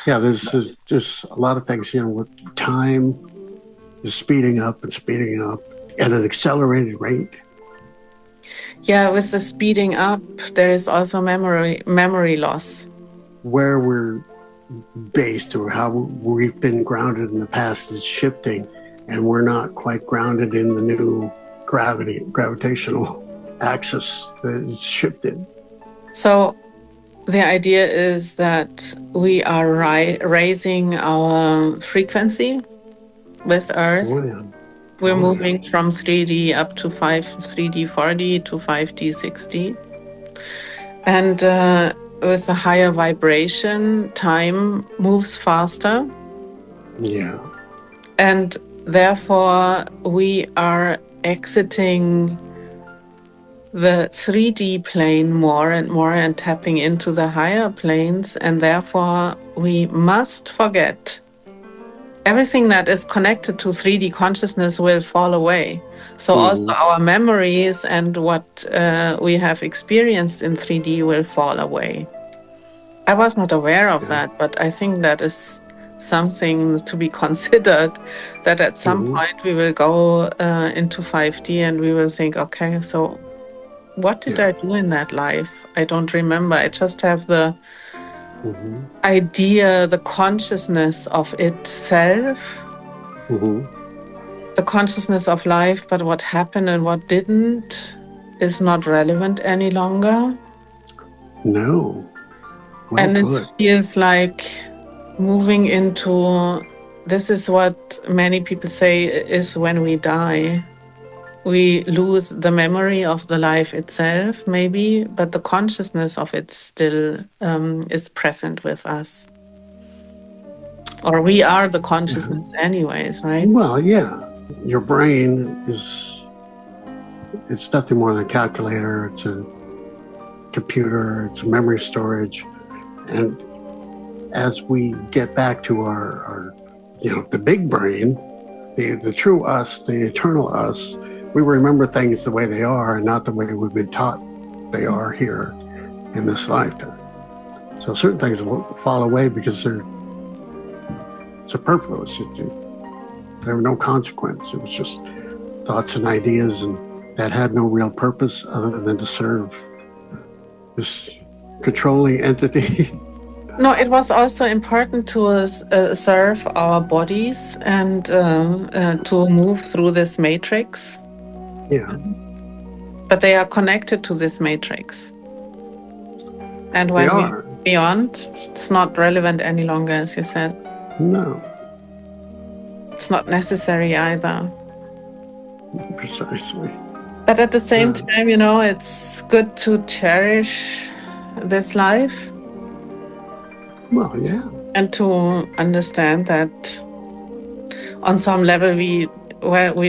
Yeah, there's a lot of things, with time is speeding up at an accelerated rate. Yeah, with the speeding up, there is also memory loss. Where we're based or how we've been grounded in the past is shifting, and we're not quite grounded in the new gravitational axis that is shifted. So the idea is that we are raising our frequency with Earth. Oh, yeah. We're moving from 3D up to 3D 4D to 5D 6D. And with a higher vibration, time moves faster. Yeah. And therefore, we are exiting the 3D plane more and more and tapping into the higher planes. And therefore, we must forget everything that is connected to 3D consciousness will fall away. So also our memories and what we have experienced in 3D will fall away. I was not aware of that, but I think that is something to be considered, that at some point we will go into 5D and we will think, okay, so what did I do in that life? I don't remember. I just have the idea, the consciousness of itself, the consciousness of life, but what happened and what didn't is not relevant any longer. No. Well and put. It feels like moving into, this is what many people say is when we die. We lose the memory of the life itself, maybe, but the consciousness of it still is present with us. Or we are the consciousness anyways, right? Well, yeah. Your brain it's nothing more than a calculator. It's a computer. It's a memory storage. And as we get back to our the big brain, the true us, the eternal us, we remember things the way they are and not the way we've been taught they are here in this lifetime. So certain things will fall away because they're superfluous. There were no consequence. It was just thoughts and ideas, and that had no real purpose other than to serve this controlling entity. No, it was also important to serve our bodies and to move through this matrix. Yeah. But they are connected to this matrix. And when we're beyond, it's not relevant any longer, as you said. No. It's not necessary either. Precisely. But at the same time, it's good to cherish this life. Well, yeah. And to understand that on some level we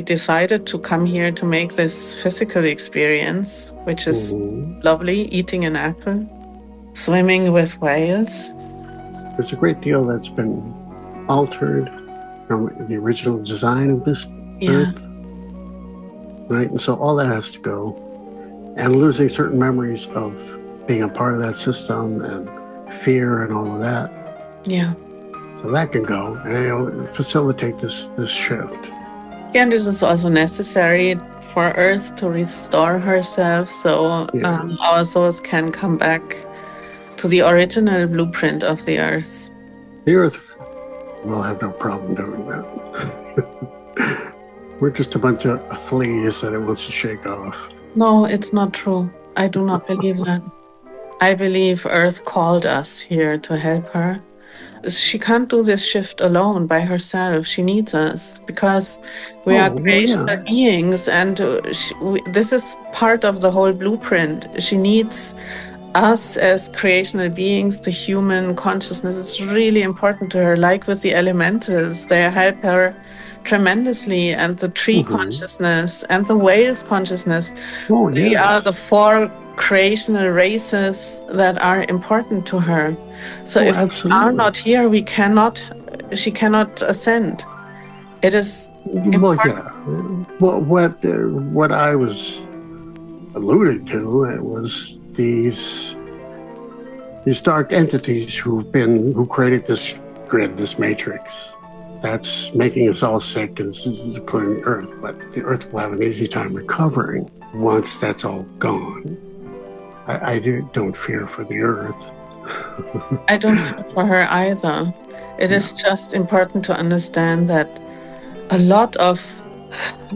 decided to come here to make this physical experience, which is lovely, eating an apple, swimming with whales. There's a great deal that's been altered from the original design of this Earth. Right? And so all that has to go. And losing certain memories of being a part of that system and fear and all of that. Yeah. So that can go, and it'll facilitate this shift. Yeah, and it is also necessary for Earth to restore herself, so our souls can come back to the original blueprint of the Earth. The Earth will have no problem doing that. We're just a bunch of fleas that it wants to shake off. No, it's not true. I do not believe that. I believe Earth called us here to help her. She can't do this shift alone by herself. She needs us because we are creational beings, and this is part of the whole blueprint. She needs us as creational beings. The human consciousness is really important to her, like with the elementals. They help her tremendously, and the tree consciousness and the whale's consciousness. We are the four creational races that are important to her. So if we are not here, she cannot ascend. It is important. Well, what I was alluding to was these dark entities who created this grid, this matrix. That's making us all sick, and this is including the Earth, but the Earth will have an easy time recovering once that's all gone. I don't fear for the Earth. I don't fear for her either. It is just important to understand that a lot of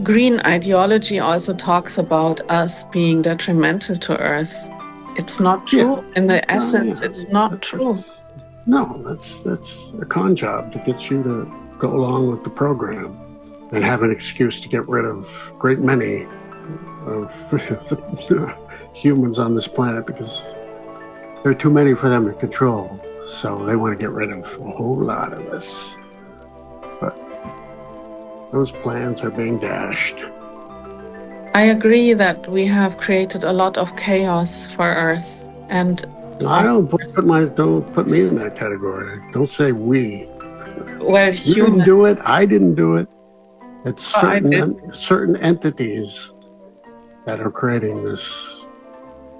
green ideology also talks about us being detrimental to Earth. It's not true. In the essence, it's not true. That's a con job to get you to go along with the program and have an excuse to get rid of a great many of the humans on this planet because there are too many for them to control. So they want to get rid of a whole lot of us. But those plans are being dashed. I agree that we have created a lot of chaos for Earth, and don't put me in that category. Don't say we. Well, you didn't do it. I didn't do it. It's certain entities that are creating this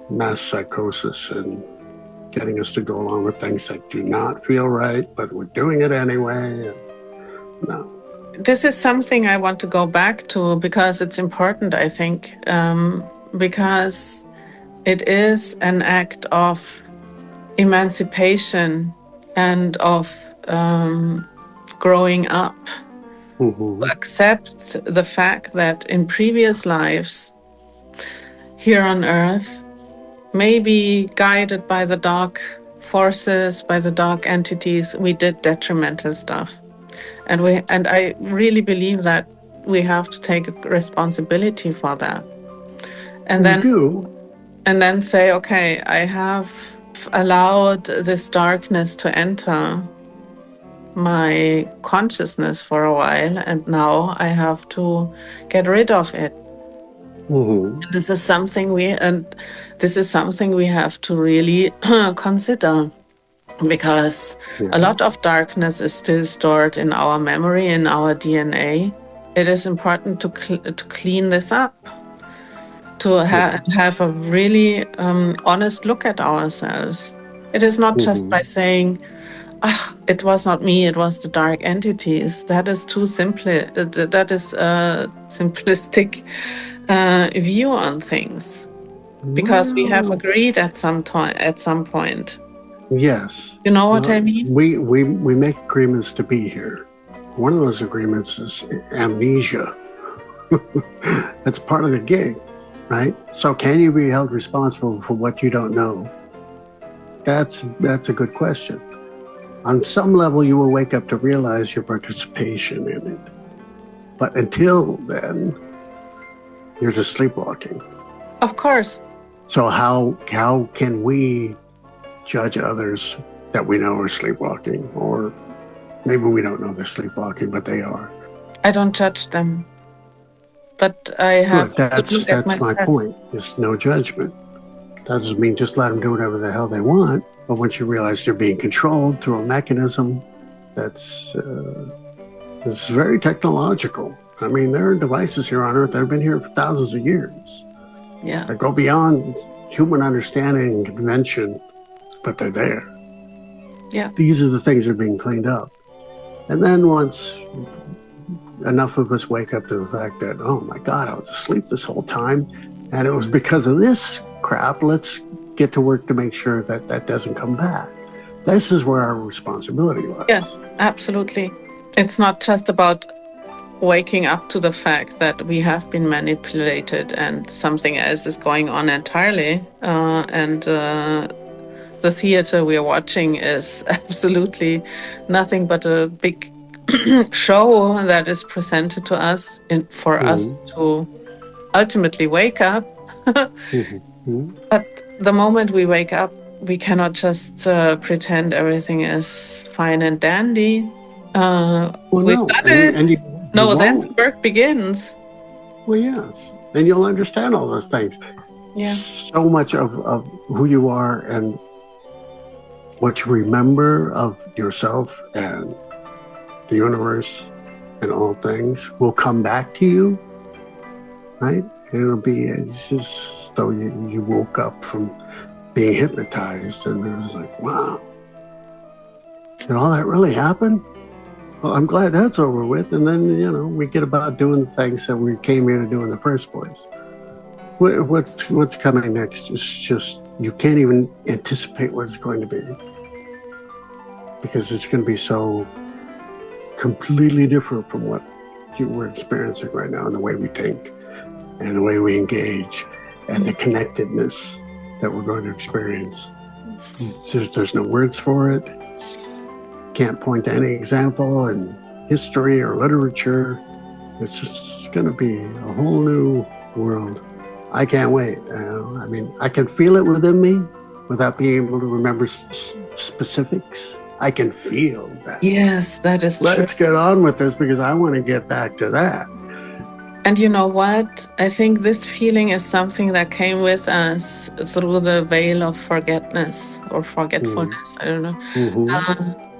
mass psychosis and getting us to go along with things that do not feel right, but we're doing it anyway. No. This is something I want to go back to because it's important, I think, because it is an act of emancipation and of growing up. Mm-hmm. Accept the fact that in previous lives here on Earth, maybe guided by the dark forces, by the dark entities, we did detrimental stuff. And I really believe that we have to take responsibility for that. And then say, okay, I have allowed this darkness to enter my consciousness for a while, and now I have to get rid of it. Mm-hmm. This is something we have to really consider, because a lot of darkness is still stored in our memory, in our DNA. It is important to clean this up, to have a really honest look at ourselves. It is not just by saying, it was not me, it was the dark entities. That is too simple. That is a simplistic view on things, because we have agreed at some point. Yes. You know what I mean? We make agreements to be here. One of those agreements is amnesia. That's part of the gig, right? So can you be held responsible for what you don't know? That's a good question. On some level, you will wake up to realize your participation in it. But until then, you're just sleepwalking. Of course. So how can we judge others that we know are sleepwalking? Or maybe we don't know they're sleepwalking, but they are. I don't judge them. But I have that's my point. It's no judgment. That doesn't mean just let them do whatever the hell they want. But once you realize they're being controlled through a mechanism that's very technological. I mean, there are devices here on Earth that have been here for thousands of years. Yeah. That go beyond human understanding and convention, but they're there. Yeah. These are the things that are being cleaned up. And then once enough of us wake up to the fact that, oh my God, I was asleep this whole time, and it was because of this crap, let's get to work to make sure that that doesn't come back. This is where our responsibility lies. Yes, absolutely. It's not just about waking up to the fact that we have been manipulated and something else is going on entirely. And the theater we're watching is absolutely nothing but a big show that is presented to us for us to ultimately wake up. But the moment we wake up, we cannot just pretend everything is fine and dandy. Then the work begins. Well, yes. And you'll understand all those things. Yeah. So much of who you are and what you remember of yourself and the universe and all things will come back to you, right? It'll be as though you woke up from being hypnotized, and it was like, wow. Did all that really happen? Well, I'm glad that's over with. And then, we get about doing the things that we came here to do in the first place. What's coming next is just, you can't even anticipate what it's going to be, because it's going to be so completely different from what we're experiencing right now, in the way we think and the way we engage and the connectedness that we're going to experience. There's no words for it. Can't point to any example in history or literature. It's just going to be a whole new world. I can't wait. I can feel it within me without being able to remember specifics. I can feel that. Yes, that is true. Let's get on with this, because I want to get back to that. And you know what? I think this feeling is something that came with us through the veil of forgetfulness. I don't know. Mm-hmm.